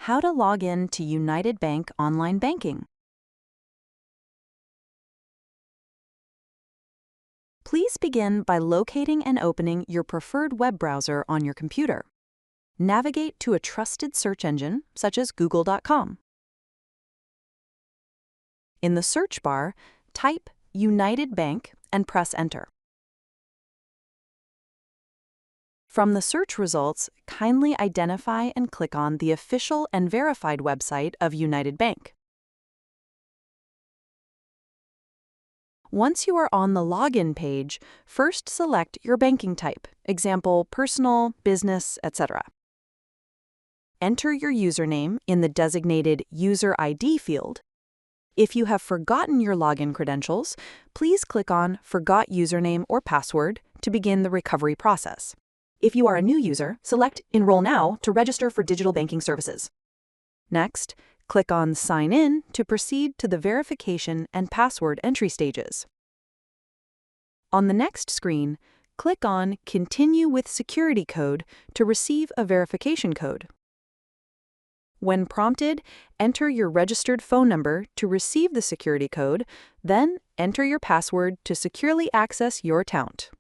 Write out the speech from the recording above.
How to log in to United Bank online banking. Please begin by locating and opening your preferred web browser on your computer. Navigate to a trusted search engine, such as google.com. In the search bar, type United Bank and press Enter. From the search results, kindly identify and click on the official and verified website of United Bank. Once you are on the login page, first select your banking type, example personal, business, etc. Enter your username in the designated User ID field. If you have forgotten your login credentials, please click on Forgot Username or Password to begin the recovery process. If you are a new user, select Enroll Now to register for digital banking services. Next, click on Sign In to proceed to the verification and password entry stages. On the next screen, click on Continue with Security Code to receive a verification code. When prompted, enter your registered phone number to receive the security code, then enter your password to securely access your account.